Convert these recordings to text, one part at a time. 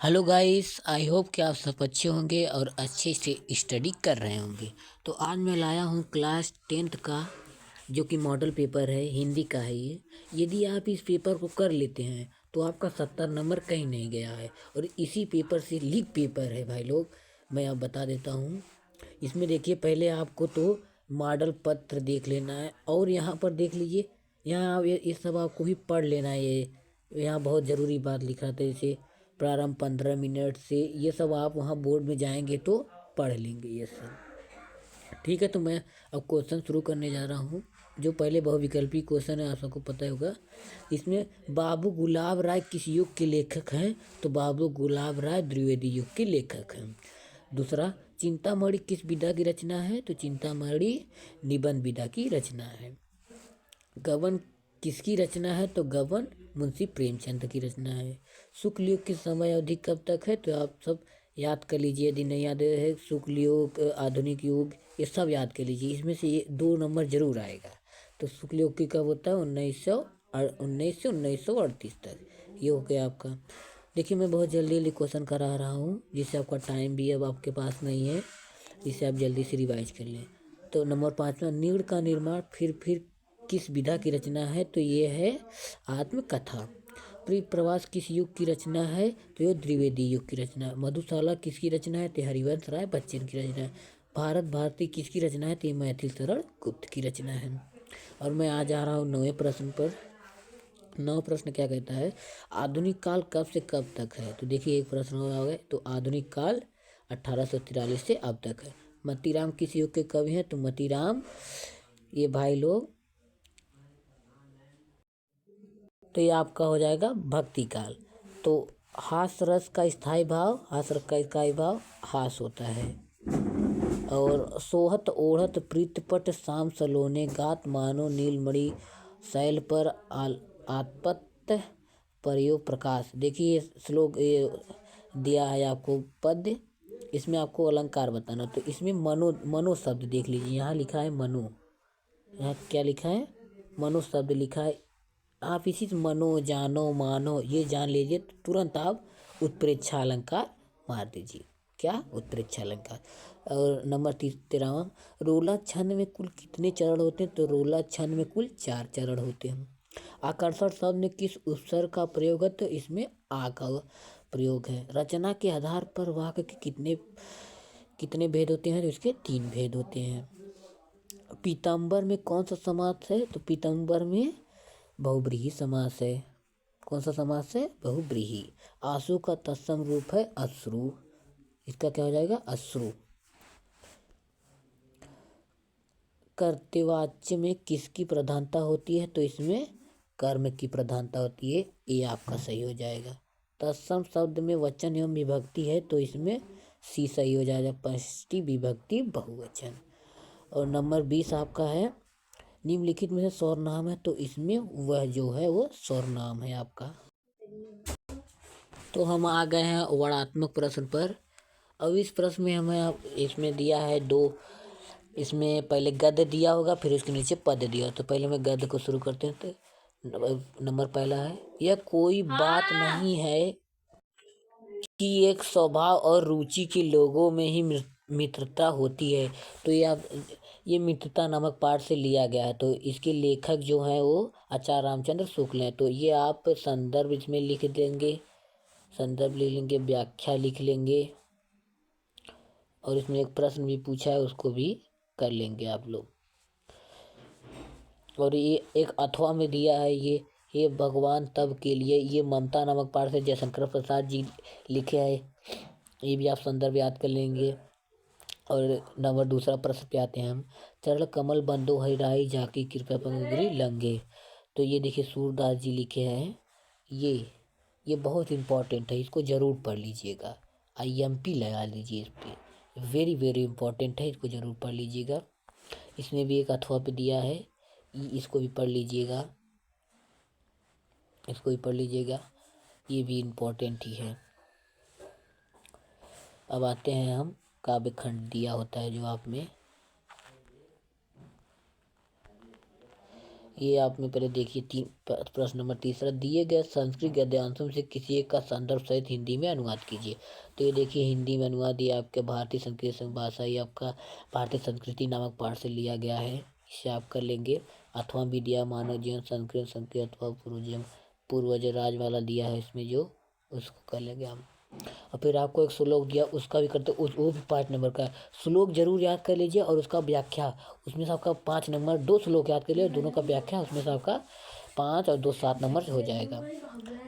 Hello guys, I hope कि आप सब अच्छे होंगे और अच्छे से स्टडी कर रहे होंगे। तो आज मैं लाया हूँ क्लास 10th का जो कि मॉडल पेपर है, हिंदी का है ये। यदि आप इस पेपर को कर लेते हैं तो आपका 70 नंबर कहीं नहीं गया है। और इसी पेपर से लीक पेपर है भाई लोग, मैं आप बता देता हूँ। इसमें देखिए, पहले आपको तो मॉडल पत्र देख लेना है और यहाँ पर देख लीजिए, यहाँ आप ये सब आपको भी पढ़ लेना है। ये यहाँ बहुत ज़रूरी बात लिखा था, जैसे प्रारंभ 15 मिनट से, ये सब आप वहाँ बोर्ड में जाएंगे तो पढ़ लेंगे ये सब। ठीक है, तो मैं अब क्वेश्चन शुरू करने जा रहा हूँ। जो पहले बहुविकल्पी क्वेश्चन है, आप सबको पता होगा। इसमें बाबू गुलाब राय किस युग के लेखक हैं? तो बाबू गुलाब राय द्विवेदी युग के लेखक हैं। दूसरा, चिंतामणि किस विधा की रचना है? तो चिंतामणि निबंध विधा की रचना है। गबन किसकी रचना है? तो गबन मुंशी प्रेमचंद की रचना है। शुक्ल युग की समय अवधि कब तक है? तो आप सब याद कर लीजिए, यदि नहीं याद है, शुक्ल युग, आधुनिक युग, ये सब याद कर लीजिए। इसमें से ये 2 नंबर जरूर आएगा। तो शुक्ल युग की कब होता है? 1900 से 1938 तक। ये हो गया आपका। देखिए, मैं बहुत जल्दी जल्दी क्वेश्चन करा रहा हूँ, जिससे आपका टाइम भी अब आपके पास नहीं है, जिससे आप जल्दी से रिवाइज कर लें। तो नंबर 5वां, नीड़ का निर्माण फिर किस विधा की रचना है? तो ये है आत्मकथा। प्रवास किस युग की रचना है? तो ये द्विवेदी युग की रचना है। मधुशाला किसकी रचना है? तो हरिवंश राय बच्चन की रचना है। भारत भारती किसकी रचना है? तो ये मैथिल शरण गुप्त की रचना है। और मैं आ जा रहा हूँ 9वें प्रश्न पर। 9वां प्रश्न क्या कहता है? आधुनिक काल कब से कब तक है? तो देखिए, एक प्रश्न हो गया। तो आधुनिक काल 1843 से अब तक है। मतीराम किस युग के कवि हैं? तो मतीराम, ये भाई लोग, तो ये आपका हो जाएगा भक्ति काल। तो हास रस का स्थायी भाव, हास रस का स्थायी भाव हास होता है। और सोहत ओढ़त प्रीतपट शाम सलोने गात मानो नीलमणि शैल पर आत्पत प्रयोग प्रकाश। देखिए, श्लोक ये दिया है आपको पद्य, इसमें आपको अलंकार बताना। तो इसमें मनो मनो शब्द देख लीजिए, यहाँ लिखा है मनो, यहाँ क्या लिखा है? मनो शब्द लिखा है। आप इसी से मनो, जानो, मानो ये जान लीजिए, तो तुरंत आप उत्प्रेक्षा अलंकार मार दीजिए। क्या? उत्प्रेक्षा अलंकार। और नंबर 13वां, रोला छंद में कुल कितने चरण होते हैं? तो रोला छंद में कुल 4 चरण होते हैं। आकर्षण शब्द में किस उपसर्ग का प्रयोग है? तो इसमें आ का प्रयोग है। रचना के आधार पर वाक्य के कितने कितने भेद होते हैं? तो इसके 3 भेद होते हैं। पीताम्बर में कौन सा समास है? तो पीताम्बर में बहुव्रीहि समास है। कौन सा समास है? बहुव्रीहि। आंसू का तत्सम रूप है अश्रु, इसका क्या हो जाएगा? अश्रु। कर्तवाच्य में किसकी प्रधानता होती है? तो इसमें कर्म की प्रधानता होती है, ये आपका सही हो जाएगा। तत्सम शब्द में वचन एवं विभक्ति है, तो इसमें सी सही हो जाएगा, पंचमी विभक्ति बहुवचन। और नंबर 20 आपका है, निम्नलिखित में से सर्वनाम है, तो इसमें वह जो है वो सर्वनाम है आपका। तो हम आ गए हैं वर्णात्मक प्रश्न पर। अब इस प्रश्न में हमें अब इसमें दिया है 2, इसमें पहले गद्य दिया होगा, फिर उसके नीचे पद दिया। तो पहले मैं गद्य को शुरू करते हैं। तो नंबर पहला है, यह कोई बात नहीं है कि एक स्वभाव और रुचि के लोगों में ही मित्रता होती है। तो ये मित्रता नामक पाठ से लिया गया है। तो इसके लेखक जो हैं वो आचार्य रामचंद्र शुक्ल हैं। तो ये आप संदर्भ इसमें लिख देंगे, संदर्भ लिख लेंगे, व्याख्या लिख लेंगे, और इसमें एक प्रश्न भी पूछा है, उसको भी कर लेंगे आप लोग। और ये एक अथवा में दिया है, ये भगवान तब के लिए, ये ममता नामक पाठ से जयशंकर प्रसाद जी लिखे हैं, ये भी आप संदर्भ याद कर लेंगे। और नंबर दूसरा प्रश्न पे आते हैं हम, चरण कमल बंदो हरिराई जाकी कृपया पंगुरी लंगे। तो ये देखिए, सूरदास जी लिखे हैं। ये बहुत इम्पोर्टेंट है, इसको ज़रूर पढ़ लीजिएगा। IMP लगा लीजिए इस पर, वेरी वेरी इम्पोर्टेंट है, इसको ज़रूर पढ़ लीजिएगा। इसमें भी एक अथवा पे दिया है, इसको भी पढ़ लीजिएगा, इसको भी पढ़ लीजिएगा, ये भी इम्पोर्टेंट ही है। अब आते हैं हम, काव्य खंड दिया होता है जो आप में, ये आप में पहले देखिए प्रश्न नंबर तीसरा, दिए गए संस्कृत गद्यांशों से किसी एक का संदर्भ सहित हिंदी में अनुवाद कीजिए। तो ये देखिए हिंदी में अनुवाद ये आपके भारतीय संस्कृत भाषा, ये आपका भारतीय संस्कृति नामक पाठ से लिया गया है, इसे आप कर लेंगे। अथवा विद्या मानव जीवन संस्कृत संस्कृत अथवा पूर्वज राज वाला दिया है इसमें जो, उसको कर लेंगे हम। और फिर आपको एक श्लोक दिया उसका भी करते, वो भी 5 नंबर का है। श्लोक जरूर याद कर लीजिए और उसका व्याख्या, उसमें से आपका 5 नंबर, 2 श्लोक याद कर लिए दोनों का व्याख्या, उसमें से आपका 5 और 2 7 नंबर से हो जाएगा।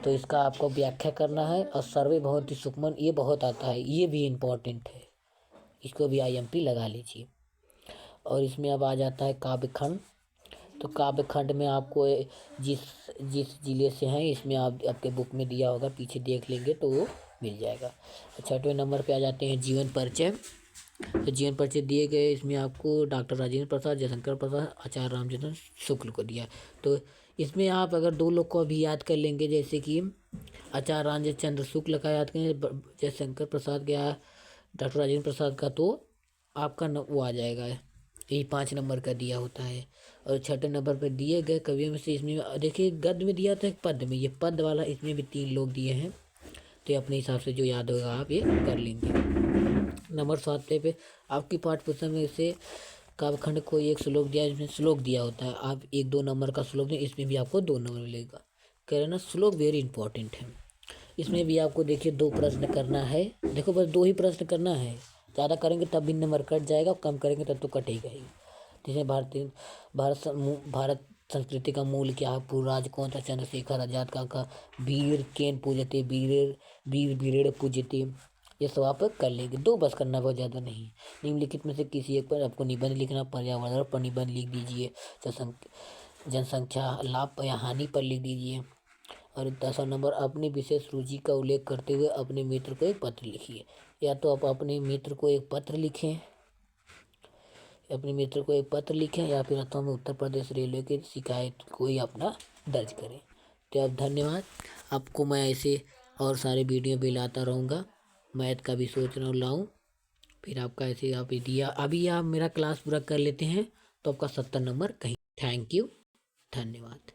तो इसका आपको व्याख्या करना है। और सर्वे भवन्ति सुखमन ये बहुत आता है, ये भी इम्पोर्टेंट है, इसको भी IMP लगा लीजिए। और इसमें अब आ जाता है काव्यखंड। तो काव्यखंड में आपको जिस जिस जिले से हैं इसमें आपके बुक में दिया होगा, पीछे देख लेंगे तो वो मिल जाएगा। 6वें नंबर पे आ जाते हैं जीवन परिचय। तो जीवन परिचय दिए गए, इसमें आपको डॉक्टर राजेंद्र प्रसाद, जयशंकर प्रसाद, आचार्य रामचंद्र शुक्ल को दिया। तो इसमें आप अगर 2 लोग को भी याद कर लेंगे, जैसे कि आचार्य रामचंद्र शुक्ल का याद करें, जयशंकर प्रसाद का, डॉक्टर राजेंद्र प्रसाद का, तो आपका वो आ जाएगा। यही 5 नंबर का दिया होता है। और 6ठे नंबर पर दिए गए कवियों में से इसमें देखिए गद्य में दिया था, एक पद में, ये पद वाला इसमें भी 3 लोग दिए हैं। तो ये अपने हिसाब से जो याद होगा आप ये कर लेंगे। नंबर 7 पे आपकी पाठ्य पुस्तक में से काव्यखंड को एक श्लोक दिया, इसमें श्लोक दिया होता है, आप 1-2 नंबर का श्लोक दें, इसमें भी आपको 2 नंबर मिलेगा। कह रहे ना श्लोक वेरी इंपॉर्टेंट है। इसमें भी आपको देखिए 2 प्रश्न करना है, देखो बस 2 ही प्रश्न करना है, ज़्यादा करेंगे तब भी नंबर कट जाएगा, कम करेंगे तब तो कटेगा ही। जैसे भारत संस्कृति का मूल क्या है, पूर्वराज कौन था, चंद्रशेखर आजाद का वीर केन पूजते, वीर वीरेण पूजते, ये सब आप कर लेंगे। 2 बस करना, बहुत ज़्यादा नहीं। निम्नलिखित में से किसी एक पर आपको निबंध लिखना, पर्यावरण पर निबंध लिख दीजिए, जनसंख्या लाभ या हानि पर लिख दीजिए। और 10वां नंबर, अपनी विशेष रुचि का उल्लेख करते हुए अपने मित्र को एक पत्र लिखिए। या तो आप अपने मित्र को एक पत्र लिखें, या फिर अथवा में उत्तर प्रदेश रेलवे की शिकायत कोई अपना दर्ज करें। तो अब धन्यवाद। आपको मैं ऐसे और सारे वीडियो भी लाता रहूँगा, मैथ का भी सोच रहा हूँ लाऊँ। फिर आपका ऐसे आप दिया, अभी आप मेरा क्लास पूरा कर लेते हैं तो आपका 70 नंबर कहीं। थैंक यू, धन्यवाद।